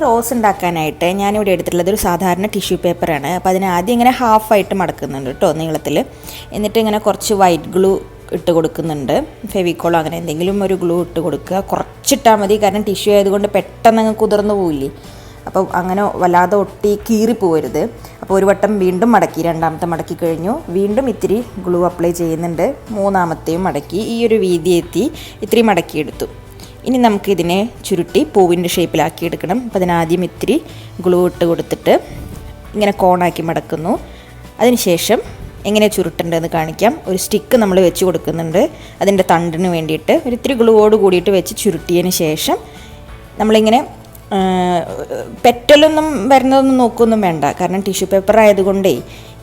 Rose ഉണ്ടാക്കാനായിട്ട് ഞാനിവിടെ എടുത്തിട്ടുള്ളത് ഒരു സാധാരണ ടിഷ്യൂ പേപ്പറാണ്. അപ്പോൾ അതിന് ആദ്യം ഇങ്ങനെ ഹാഫായിട്ട് മടക്കുന്നുണ്ട് കേട്ടോ നീളത്തിൽ. എന്നിട്ട് ഇങ്ങനെ കുറച്ച് വൈറ്റ് ഗ്ലൂ ഇട്ട് കൊടുക്കുന്നുണ്ട്. ഫെവിക്കോളോ അങ്ങനെ എന്തെങ്കിലും ഒരു ഗ്ലൂ ഇട്ട് കൊടുക്കുക. കുറച്ചിട്ടാൽ മതി, കാരണം ടിഷ്യൂ ആയതുകൊണ്ട് പെട്ടെന്ന് അങ്ങ് കുതിർന്നു പോവില്ലേ. അപ്പോൾ അങ്ങനെ വല്ലാതെ ഒട്ടി കീറി പോകരുത്. അപ്പോൾ ഒരു വട്ടം വീണ്ടും മടക്കി, രണ്ടാമത്തെ മടക്കി കഴിഞ്ഞു. വീണ്ടും ഇത്തിരി ഗ്ലൂ അപ്ലൈ ചെയ്യുന്നുണ്ട്. മൂന്നാമത്തെയും മടക്കി ഈ ഒരു വീതി എത്തി ഇത്തിരി മടക്കിയെടുത്തു. ഇനി നമുക്കിതിനെ ചുരുട്ടി പൂവിൻ്റെ ഷേപ്പിലാക്കി എടുക്കണം. അപ്പോൾ അതിനാദ്യം ഇത്തിരി ഗ്ലൂ ഇട്ട് കൊടുത്തിട്ട് ഇങ്ങനെ കോണാക്കി മടക്കുന്നു. അതിനുശേഷം എങ്ങനെ ചുരുട്ടേണ്ടതെന്ന് കാണിക്കാം. ഒരു സ്റ്റിക്ക് നമ്മൾ വെച്ച് കൊടുക്കുന്നുണ്ട് അതിൻ്റെ തണ്ടിന് വേണ്ടിയിട്ട്. ഒരിത്തിരി ഗ്ലൂവോട് കൂടിയിട്ട് വെച്ച് ചുരുട്ടിയതിന് ശേഷം നമ്മളിങ്ങനെ പെറ്റലൊന്നും വരുന്നതൊന്നും നോക്കുകയൊന്നും വേണ്ട, കാരണം ടിഷ്യൂ പേപ്പർ ആയതുകൊണ്ടേ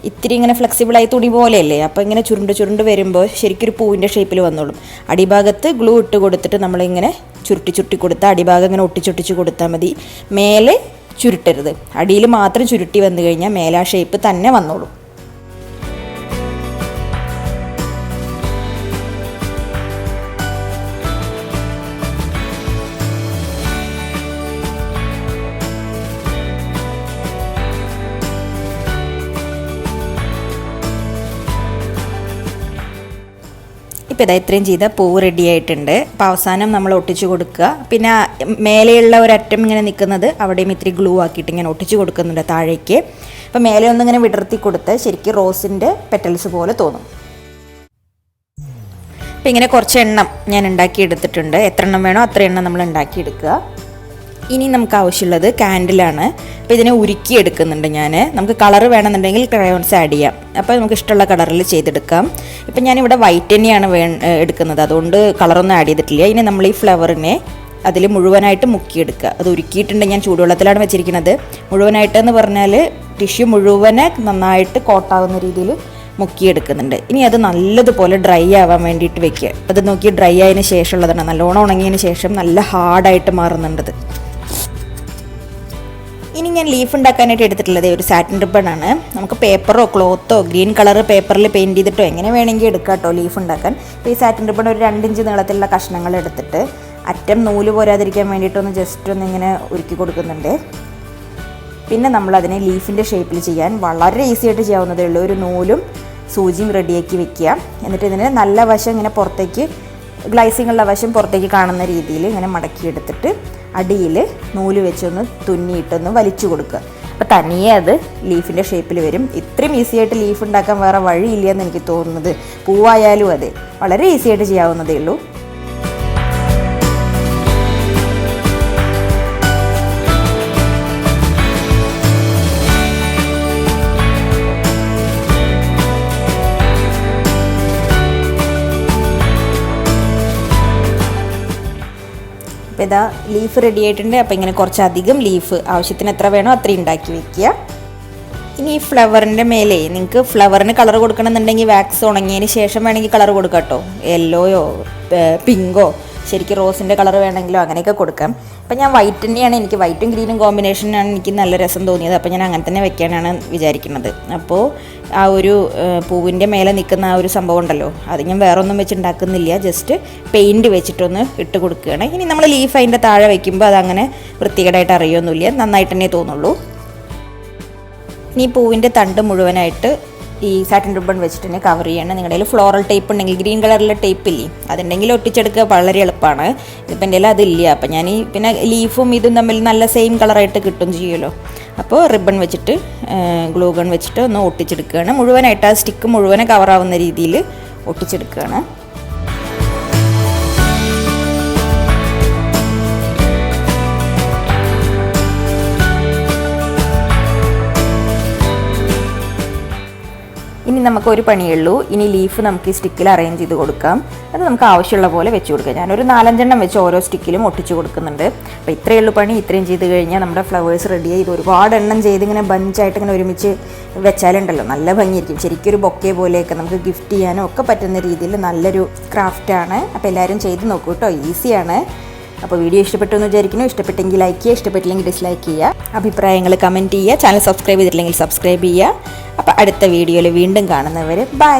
ഇത്തിരി ഇങ്ങനെ ഫ്ലെക്സിബിളായി തുണി പോലെയല്ലേ. അപ്പോൾ ഇങ്ങനെ ചുരുണ്ട് വരുമ്പോൾ ശരിക്കൊരു പൂവിൻ്റെ ഷേപ്പിൽ വന്നോളും. അടിഭാഗത്ത് ഗ്ലൂ ഇട്ട് കൊടുത്തിട്ട് നമ്മളിങ്ങനെ ചുരുട്ടി കൊടുത്താൽ അടിഭാഗം ഇങ്ങനെ ഒട്ടിച്ചൊട്ടിച്ച് കൊടുത്താൽ മതി. മേലെ ചുരുട്ടരുത്, അടിയിൽ മാത്രം ചുരുട്ടി വന്നു കഴിഞ്ഞാൽ മേലെ ആ ഷേപ്പ് തന്നെ വന്നോളും. ഇപ്പോൾ ഇതാ ഇത്രയും ചെയ്താൽ പൂവ് റെഡി ആയിട്ടുണ്ട്. അപ്പോൾ അവസാനം നമ്മൾ ഒട്ടിച്ച് കൊടുക്കുക. പിന്നെ മേലെയുള്ള ഒരറ്റം ഇങ്ങനെ നിൽക്കുന്നത് അവിടെയും ഇത്തിരി ഗ്ലൂ ആക്കിയിട്ട് ഇങ്ങനെ ഒട്ടിച്ച് കൊടുക്കുന്നുണ്ട് താഴേക്ക്. അപ്പോൾ മേലെ ഒന്നിങ്ങനെ വിടർത്തി കൊടുത്ത് ശരിക്കും റോസിൻ്റെ പെറ്റൽസ് പോലെ തോന്നും. അപ്പോൾ ഇങ്ങനെ കുറച്ച് എണ്ണം ഞാൻ ഉണ്ടാക്കിയെടുത്തിട്ടുണ്ട്. എത്ര എണ്ണം വേണോ അത്ര എണ്ണം നമ്മൾ ഉണ്ടാക്കിയെടുക്കുക. ഇനി നമുക്ക് ആവശ്യമുള്ളത് കാൻഡിലാണ്. അപ്പോൾ ഇതിനെ ഉരുക്കി എടുക്കുന്നുണ്ട് ഞാൻ. നമുക്ക് കളർ വേണമെന്നുണ്ടെങ്കിൽ ക്രയോൺസ് ആഡ് ചെയ്യാം. അപ്പോൾ നമുക്ക് ഇഷ്ടമുള്ള കളറിൽ ചെയ്തെടുക്കാം. ഇപ്പം ഞാനിവിടെ വൈറ്റ് തന്നെയാണ് എടുക്കുന്നത്, അതുകൊണ്ട് കളറൊന്നും ആഡ് ചെയ്തിട്ടില്ല. ഇനി നമ്മൾ ഈ ഫ്ലവറിനെ അതിൽ മുഴുവനായിട്ട് മുക്കിയെടുക്കുക. അത് ഉരുക്കിയിട്ടുണ്ട്, ഞാൻ ചൂടുവെള്ളത്തിലാണ് വെച്ചിരിക്കുന്നത്. മുഴുവനായിട്ടെന്ന് പറഞ്ഞാൽ ടിഷ്യൂ മുഴുവനെ നന്നായിട്ട് കോട്ടാവുന്ന രീതിയിൽ മുക്കിയെടുക്കുന്നുണ്ട്. ഇനി അത് നല്ലതുപോലെ ഡ്രൈ ആവാൻ വേണ്ടിയിട്ട് വെക്കുക. അത് നോക്കി ഡ്രൈ ആയതിന് ശേഷമുള്ളതാണ്, നല്ലോണം ഉണങ്ങിയതിന് ശേഷം നല്ല ഹാർഡായിട്ട് മാറുന്നുണ്ടത്. ഇനി ഞാൻ ലീഫ് ഉണ്ടാക്കാനായിട്ട് എടുത്തിട്ടുള്ളത് ഒരു സാറ്റിൻ റിബണാണ്. നമുക്ക് പേപ്പറോ ക്ലോത്തോ ഗ്രീൻ കളർ പേപ്പറിൽ പെയിൻറ്റ് ചെയ്തിട്ടോ എങ്ങനെ വേണമെങ്കിൽ എടുക്കാം കേട്ടോ ലീഫ് ഉണ്ടാക്കാൻ. അപ്പോൾ ഈ സാറ്റിൻ റിബൺ ഒരു 2 ഇഞ്ച് നീളത്തിലുള്ള കഷ്ണങ്ങൾ എടുത്തിട്ട് അറ്റം നൂല് പോരാതിരിക്കാൻ വേണ്ടിയിട്ടൊന്ന് ജസ്റ്റ് ഒന്ന് ഇങ്ങനെ ഉരുക്കി കൊടുക്കുന്നുണ്ട്. പിന്നെ നമ്മളതിനെ ലീഫിൻ്റെ ഷേപ്പിൽ ചെയ്യാൻ വളരെ ഈസി ആയിട്ട് ചെയ്യാവുന്നതേ ഉള്ളൂ. ഒരു നൂലും സൂചിയും റെഡിയാക്കി വെക്കുക. എന്നിട്ട് ഇതിന് നല്ല വശം ഇങ്ങനെ പുറത്തേക്ക്, ഗ്ലൈസിംഗ് ഉള്ള വശം പുറത്തേക്ക് കാണുന്ന രീതിയിൽ ഇങ്ങനെ മടക്കിയെടുത്തിട്ട് അടിയിൽ നൂല് വെച്ചൊന്ന് തുന്നിയിട്ടൊന്ന് വലിച്ചു കൊടുക്കുക. അപ്പോൾ തനിയെ അത് ലീഫിൻ്റെ ഷേപ്പിൽ വരും. ഇത്രയും ഈസി ആയിട്ട് ലീഫ് ഉണ്ടാക്കാൻ വേറെ വഴിയില്ല എന്ന് എനിക്ക് തോന്നുന്നത്. പൂവായാലും അതെ, വളരെ ഈസി ആയിട്ട് ചെയ്യാവുന്നതേ ഉള്ളൂ. അപ്പോൾ ഇതാ ലീഫ് റെഡി ആയിട്ടുണ്ട്. അപ്പോൾ ഇങ്ങനെ കുറച്ചധികം ലീഫ് ആവശ്യത്തിന് എത്ര വേണോ അത്രയും ഉണ്ടാക്കി വെക്കുക. ഇനി ഈ ഫ്ലവറിൻ്റെ മേലെ നിങ്ങൾക്ക് ഫ്ലവറിന് കളർ കൊടുക്കണമെന്നുണ്ടെങ്കിൽ വാക്സ് ഉണങ്ങിയതിന് ശേഷം വേണമെങ്കിൽ കളർ കൊടുക്കാം കേട്ടോ. യെല്ലോയോ പിങ്കോ ശരിക്കും റോസിൻ്റെ കളർ വേണമെങ്കിലോ അങ്ങനെയൊക്കെ കൊടുക്കാം. അപ്പോൾ ഞാൻ വൈറ്റ് തന്നെയാണ്, എനിക്ക് വൈറ്റും ഗ്രീനും കോമ്പിനേഷനാണ് എനിക്ക് നല്ല രസം തോന്നിയത്. അപ്പോൾ ഞാൻ അങ്ങനെ തന്നെ വെക്കാനാണ് വിചാരിക്കുന്നത്. അപ്പോൾ ആ ഒരു പൂവിൻ്റെ മേലെ നിൽക്കുന്ന ആ ഒരു സംഭവം ഉണ്ടല്ലോ, അത് ഞാൻ വേറെ ഒന്നും വെച്ച് ഉണ്ടാക്കുന്നില്ല, ജസ്റ്റ് പെയിൻറ്റ് വെച്ചിട്ടൊന്ന് ഇട്ട് കൊടുക്കുകയാണ്. ഇനി നമ്മൾ ലീഫ് അതിൻ്റെ താഴെ വയ്ക്കുമ്പോൾ അതങ്ങനെ വൃത്തികേടായിട്ട് അറിയൊന്നുമില്ല, നന്നായിട്ട് തന്നെ തോന്നുള്ളൂ. ഇനി പൂവിൻ്റെ തണ്ട് മുഴുവനായിട്ട് ഈ സാറ്റിൻ റിബൺ വെച്ചിട്ട് തന്നെ കവർ ചെയ്യണം. നിങ്ങളുടെ കയ്യിൽ ഫ്ലോറൽ ടേപ്പ് ഉണ്ടെങ്കിൽ ഗ്രീൻ കളറിലെ ടേപ്പ് ഇല്ലേ, അതുണ്ടെങ്കിൽ ഒട്ടിച്ചെടുക്കുക, വളരെ എളുപ്പമാണ്. ഇതിപ്പോൾ എൻ്റെ കയ്യിൽ അതില്ല. അപ്പം ഞാൻ പിന്നെ ലീഫും ഇതും തമ്മിൽ നല്ല സെയിം കളറായിട്ട് കിട്ടും ചെയ്യുമല്ലോ. അപ്പോൾ റിബൺ വെച്ചിട്ട് ഗ്ലൂ ഗൺ വെച്ചിട്ട് ഒന്ന് ഒട്ടിച്ചെടുക്കുകയാണ്. മുഴുവനായിട്ട് ആ സ്റ്റിക്ക് മുഴുവനെ കവറാവുന്ന രീതിയിൽ ഒട്ടിച്ചെടുക്കുകയാണ്. ഇനി നമുക്കൊരു പണിയുള്ളൂ. ഇനി ലീഫ് നമുക്ക് ഈ സ്റ്റിക്കിൽ അറേഞ്ച് ചെയ്ത് കൊടുക്കാം. അത് നമുക്ക് ആവശ്യമുള്ള പോലെ വെച്ച് കൊടുക്കാം. ഞാനൊരു 4-5 എണ്ണം വെച്ച് ഓരോ സ്റ്റിക്കിലും ഒട്ടിച്ച് കൊടുക്കുന്നുണ്ട്. അപ്പോൾ ഇത്രയേ ഉള്ളൂ പണി. ഇത്രയും ചെയ്ത് കഴിഞ്ഞാൽ നമ്മുടെ ഫ്ലവേഴ്സ് റെഡിയായി. ഇത് ഒരുപാട് എണ്ണം ചെയ്ത് ഇങ്ങനെ ബഞ്ചായിട്ട് ഇങ്ങനെ ഒരുമിച്ച് വെച്ചാലുണ്ടല്ലോ നല്ല ഭംഗിയായിരിക്കും. ശരിക്കും ഒരു ബൊക്കെ പോലെയൊക്കെ നമുക്ക് ഗിഫ്റ്റ് ചെയ്യാനും ഒക്കെ പറ്റുന്ന രീതിയിൽ നല്ലൊരു ക്രാഫ്റ്റാണ്. അപ്പോൾ എല്ലാവരും ചെയ്ത് നോക്കൂ കേട്ടോ, ഈസിയാണ്. അപ്പോൾ വീഡിയോ ഇഷ്ടപ്പെട്ടു എന്ന് വിചാരിക്കുന്നു. ഇഷ്ടപ്പെട്ടെങ്കിൽ ലൈക്ക് ചെയ്യുക, ഇഷ്ടപ്പെട്ടില്ലെങ്കിൽ ഡിസ്ലൈക്ക് ചെയ്യുക. അഭിപ്രായങ്ങൾ കമൻറ്റ് ചെയ്യുക. ചാനൽ സബ്സ്ക്രൈബ് ചെയ്തിട്ടില്ലെങ്കിൽ സബ്സ്ക്രൈബ് ചെയ്യുക. അപ്പോൾ അടുത്ത വീഡിയോയിൽ വീണ്ടും കാണുന്നവരെ ബൈ.